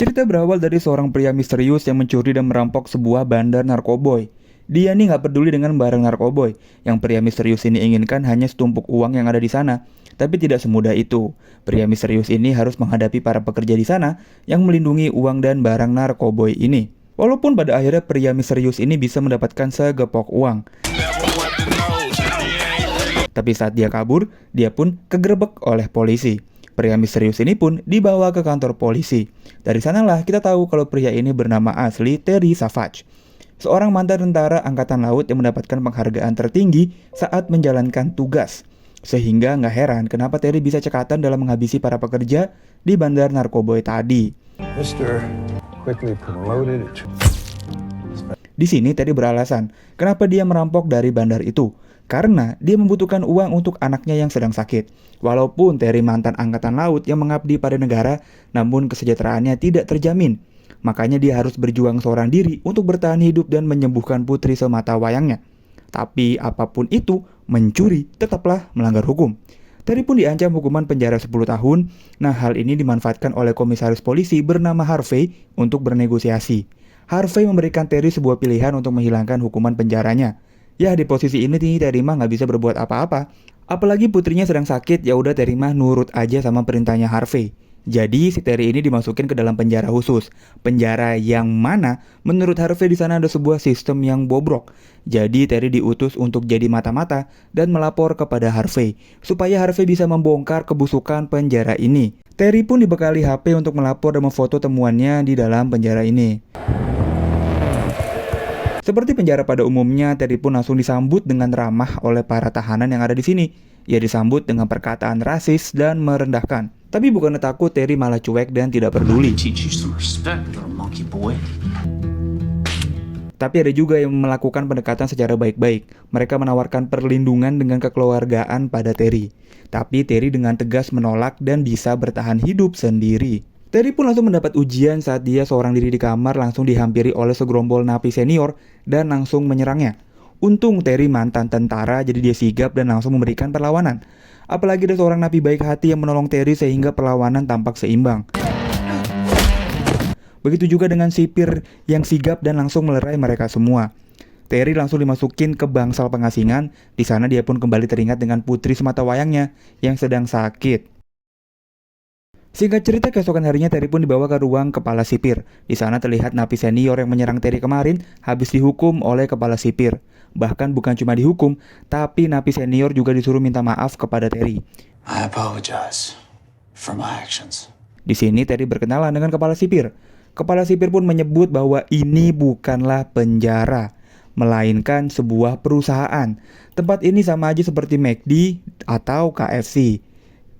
Cerita berawal dari seorang pria misterius yang mencuri dan merampok sebuah bandar narkoboy. Dia nih nggak peduli dengan barang narkoboy. Yang pria misterius ini inginkan hanya setumpuk uang yang ada di sana. Tapi tidak semudah itu. Pria misterius ini harus menghadapi para pekerja di sana yang melindungi uang dan barang narkoboy ini. Walaupun pada akhirnya pria misterius ini bisa mendapatkan segepok uang. Tapi saat dia kabur, dia pun kegerebek oleh polisi. Pria misterius ini pun dibawa ke kantor polisi. Dari sanalah kita tahu kalau pria ini bernama asli Terry Savage, seorang mantan tentara angkatan laut yang mendapatkan penghargaan tertinggi saat menjalankan tugas. Sehingga nggak heran kenapa Terry bisa cekatan dalam menghabisi para pekerja di bandar narkoboy tadi. Di sini Terry beralasan kenapa dia merampok dari bandar itu. Karena dia membutuhkan uang untuk anaknya yang sedang sakit. Walaupun Terry mantan angkatan laut yang mengabdi pada negara, namun kesejahteraannya tidak terjamin. Makanya dia harus berjuang seorang diri untuk bertahan hidup dan menyembuhkan putri semata wayangnya. Tapi apapun itu, mencuri tetaplah melanggar hukum. Terry pun diancam hukuman penjara 10 tahun. Nah, hal ini dimanfaatkan oleh komisaris polisi bernama Harvey untuk bernegosiasi. Harvey memberikan Terry sebuah pilihan untuk menghilangkan hukuman penjaranya. Ya, di posisi ini nih Terry mah nggak bisa berbuat apa-apa. Apalagi putrinya sedang sakit, ya udah Terry mah nurut aja sama perintahnya Harvey. Jadi si Terry ini dimasukin ke dalam penjara khusus. Penjara yang mana menurut Harvey di sana ada sebuah sistem yang bobrok. Jadi Terry diutus untuk jadi mata-mata dan melapor kepada Harvey supaya Harvey bisa membongkar kebusukan penjara ini. Terry pun dibekali HP untuk melapor dan memfoto temuannya di dalam penjara ini. Seperti penjara pada umumnya, Terry pun langsung disambut dengan ramah oleh para tahanan yang ada di sini. Ia disambut dengan perkataan rasis dan merendahkan. Tapi bukannya takut, Terry malah cuek dan tidak peduli. Tapi ada juga yang melakukan pendekatan secara baik-baik. Mereka menawarkan perlindungan dengan kekeluargaan pada Terry. Tapi Terry dengan tegas menolak dan bisa bertahan hidup sendiri. Terry pun langsung mendapat ujian saat dia seorang diri di kamar langsung dihampiri oleh segerombol napi senior dan langsung menyerangnya. Untung Terry mantan tentara jadi dia sigap dan langsung memberikan perlawanan. Apalagi ada seorang napi baik hati yang menolong Terry sehingga perlawanan tampak seimbang. Begitu juga dengan sipir yang sigap dan langsung melerai mereka semua. Terry langsung dimasukin ke bangsal pengasingan. Di sana dia pun kembali teringat dengan putri semata wayangnya yang sedang sakit. Singkat cerita, keesokan harinya Terry pun dibawa ke ruang kepala sipir. Di sana terlihat napi senior yang menyerang Terry kemarin habis dihukum oleh kepala sipir. Bahkan bukan cuma dihukum, tapi napi senior juga disuruh minta maaf kepada Terry. I apologize for my actions. Di sini Terry berkenalan dengan kepala sipir. Kepala sipir pun menyebut bahwa ini bukanlah penjara, melainkan sebuah perusahaan. Tempat ini sama aja seperti McD atau KFC.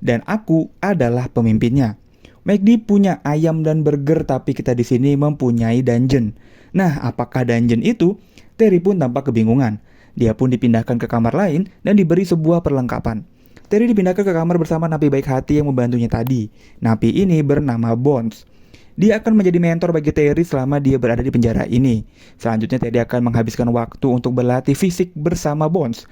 Dan aku adalah pemimpinnya. McD punya ayam dan burger, tapi kita di sini mempunyai dungeon. Nah, apakah dungeon itu? Terry pun tampak kebingungan. Dia pun dipindahkan ke kamar lain dan diberi sebuah perlengkapan. Terry dipindahkan ke kamar bersama napi baik hati yang membantunya tadi. Napi ini bernama Bones. Dia akan menjadi mentor bagi Terry selama dia berada di penjara ini. Selanjutnya Terry akan menghabiskan waktu untuk berlatih fisik bersama Bones.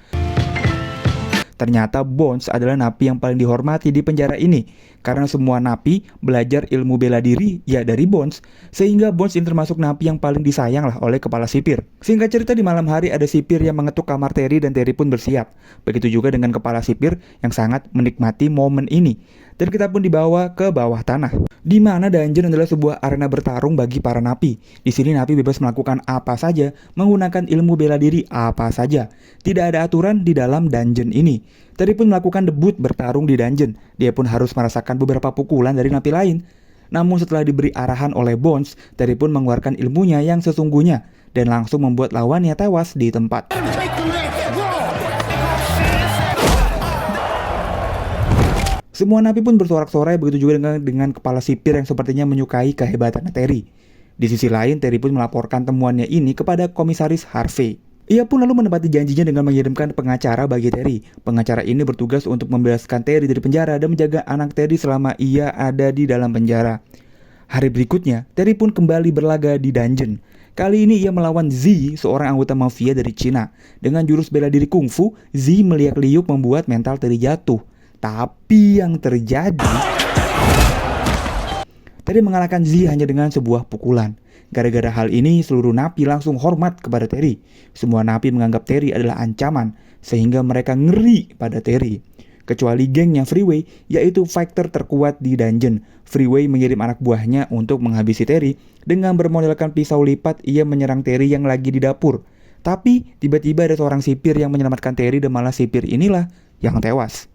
Ternyata Bones adalah napi yang paling dihormati di penjara ini. Karena semua napi belajar ilmu bela diri ya dari Bones. Sehingga Bones ini termasuk napi yang paling disayang lah oleh kepala sipir. Singkat cerita, di malam hari ada sipir yang mengetuk kamar Terry dan Terry pun bersiap. Begitu juga dengan kepala sipir yang sangat menikmati momen ini. Dan kita pun dibawa ke bawah tanah, di mana dungeon adalah sebuah arena bertarung bagi para napi. Di sini napi bebas melakukan apa saja, menggunakan ilmu bela diri apa saja. Tidak ada aturan di dalam dungeon ini. Terry pun melakukan debut bertarung di dungeon. Dia pun harus merasakan beberapa pukulan dari napi lain. Namun setelah diberi arahan oleh Bones, Terry pun mengeluarkan ilmunya yang sesungguhnya dan langsung membuat lawannya tewas di tempat. Semua napi pun bersorak-sorai, begitu juga dengan kepala sipir yang sepertinya menyukai kehebatan Terry. Di sisi lain, Terry pun melaporkan temuannya ini kepada komisaris Harvey. Ia pun lalu menepati janjinya dengan mengirimkan pengacara bagi Terry. Pengacara ini bertugas untuk membebaskan Terry dari penjara dan menjaga anak Terry selama ia ada di dalam penjara. Hari berikutnya, Terry pun kembali berlaga di dungeon. Kali ini ia melawan Z, seorang anggota mafia dari Cina. Dengan jurus bela diri kungfu, Z meliak-liuk membuat mental Terry jatuh. Tapi yang terjadi Terry mengalahkan Z hanya dengan sebuah pukulan. Gara-gara hal ini, seluruh napi langsung hormat kepada Terry. Semua napi menganggap Terry adalah ancaman, sehingga mereka ngeri pada Terry. Kecuali gengnya Freeway, yaitu fighter terkuat di dungeon. Freeway mengirim anak buahnya untuk menghabisi Terry. Dengan bermodalkan pisau lipat, ia menyerang Terry yang lagi di dapur. Tapi, tiba-tiba ada seorang sipir yang menyelamatkan Terry dan malah sipir inilah yang tewas.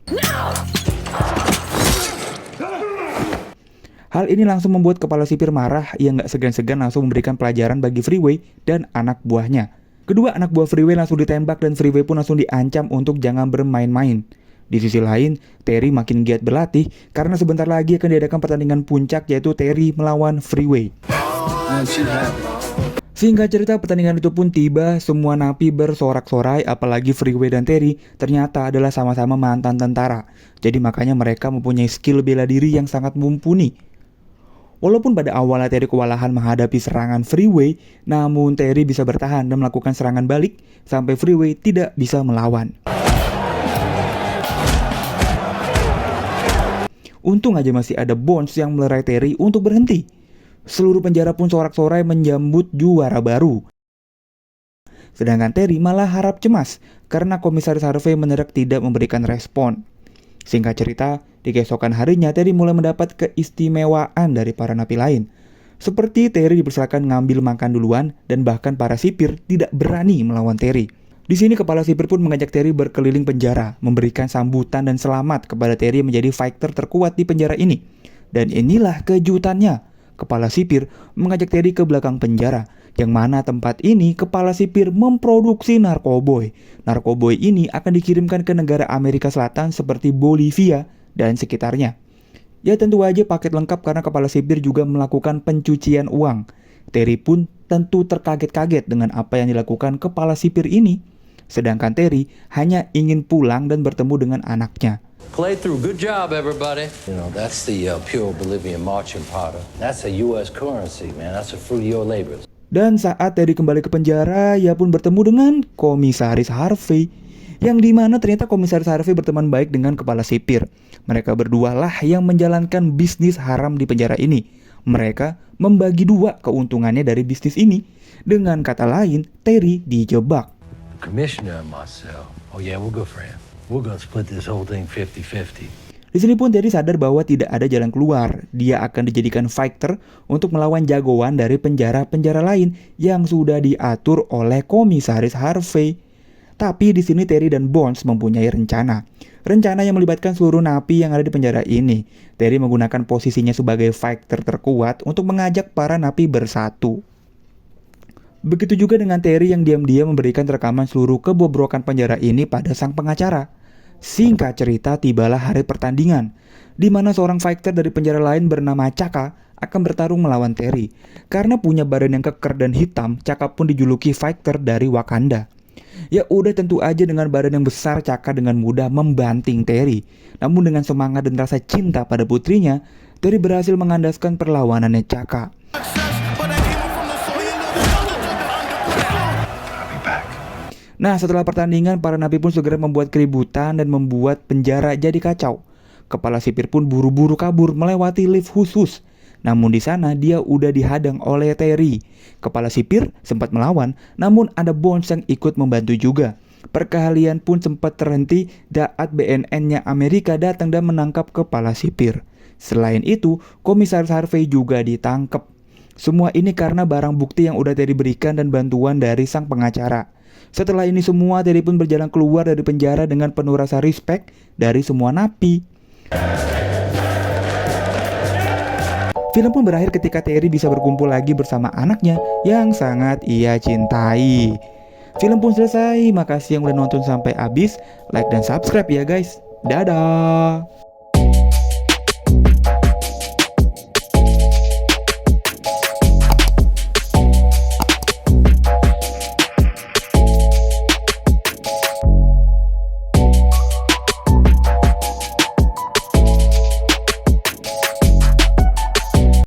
Hal ini langsung membuat kepala sipir marah. Ia nggak segan-segan langsung memberikan pelajaran bagi Freeway dan anak buahnya. Kedua anak buah Freeway langsung ditembak dan Freeway pun langsung diancam untuk jangan bermain-main. Di sisi lain, Terry makin giat berlatih karena sebentar lagi akan diadakan pertandingan puncak, yaitu Terry melawan Freeway. Singkat cerita, pertandingan itu pun tiba. Semua napi bersorak-sorai, apalagi Freeway dan Terry ternyata adalah sama-sama mantan tentara. Jadi makanya mereka mempunyai skill bela diri yang sangat mumpuni. Walaupun pada awalnya Terry kewalahan menghadapi serangan Freeway, namun Terry bisa bertahan dan melakukan serangan balik sampai Freeway tidak bisa melawan. Untung aja masih ada Bones yang melerai Terry untuk berhenti. Seluruh penjara pun sorak-sorai menyambut juara baru. Sedangkan Terry malah harap cemas karena Komisaris Harvey mendadak tidak memberikan respon. Singkat cerita, di keesokan harinya Terry mulai mendapat keistimewaan dari para napi lain. Seperti Terry dipersilakan ngambil makan duluan dan bahkan para sipir tidak berani melawan Terry. Di sini kepala sipir pun mengajak Terry berkeliling penjara, memberikan sambutan dan selamat kepada Terry menjadi fighter terkuat di penjara ini. Dan inilah kejutannya. Kepala sipir mengajak Terry ke belakang penjara, yang mana tempat ini kepala sipir memproduksi narkoboy. Narkoboy ini akan dikirimkan ke negara Amerika Selatan seperti Bolivia dan sekitarnya. Ya tentu aja paket lengkap karena kepala sipir juga melakukan pencucian uang. Terry pun tentu terkaget-kaget dengan apa yang dilakukan kepala sipir ini. Sedangkan Terry hanya ingin pulang dan bertemu dengan anaknya. Playthrough, good job everybody. You know, that's the pure Bolivian marching powder. That's a U.S. currency, man. That's a fruit of your labors. Dan saat Terry kembali ke penjara, ia pun bertemu dengan Komisaris Harvey. Yang dimana ternyata Komisaris Harvey berteman baik dengan kepala sipir. Mereka berdua lah yang menjalankan bisnis haram di penjara ini. Mereka membagi dua keuntungannya dari bisnis ini. Dengan kata lain, Terry dijebak. The commissioner and myself. Oh yeah, we're good friends. We're gonna split this whole thing 50-50. Di sini pun Terry sadar bahwa tidak ada jalan keluar. Dia akan dijadikan fighter untuk melawan jagoan dari penjara-penjara lain yang sudah diatur oleh Komisaris Harvey. Tapi di sini Terry dan Bones mempunyai rencana. Rencana yang melibatkan seluruh napi yang ada di penjara ini. Terry menggunakan posisinya sebagai fighter terkuat untuk mengajak para napi bersatu. Begitu juga dengan Terry yang diam-diam memberikan rekaman seluruh kebobrokan penjara ini pada sang pengacara. Singkat cerita, tibalah hari pertandingan, di mana seorang fighter dari penjara lain bernama Chaka akan bertarung melawan Terry. Karena punya badan yang keker dan hitam, Chaka pun dijuluki fighter dari Wakanda. Ya udah, tentu aja dengan badan yang besar, Chaka dengan mudah membanting Terry. Namun dengan semangat dan rasa cinta pada putrinya, Terry berhasil mengandaskan perlawanannya Chaka. Nah, setelah pertandingan, para napi pun segera membuat keributan dan membuat penjara jadi kacau. Kepala sipir pun buru-buru kabur melewati lift khusus. Namun di sana dia udah dihadang oleh Terry. Kepala sipir sempat melawan, namun ada Bones yang ikut membantu juga. Perkelahian pun sempat terhenti saat BNN-nya Amerika datang dan menangkap kepala sipir. Selain itu, Komisaris Harvey juga ditangkap. Semua ini karena barang bukti yang udah Terry berikan dan bantuan dari sang pengacara. Setelah ini semua, Terry pun berjalan keluar dari penjara dengan penuh rasa respect dari semua napi. Film pun berakhir ketika Terry bisa berkumpul lagi bersama anaknya yang sangat ia cintai. Film pun selesai. Makasih yang udah nonton sampai habis. Like dan subscribe ya guys. Dadah.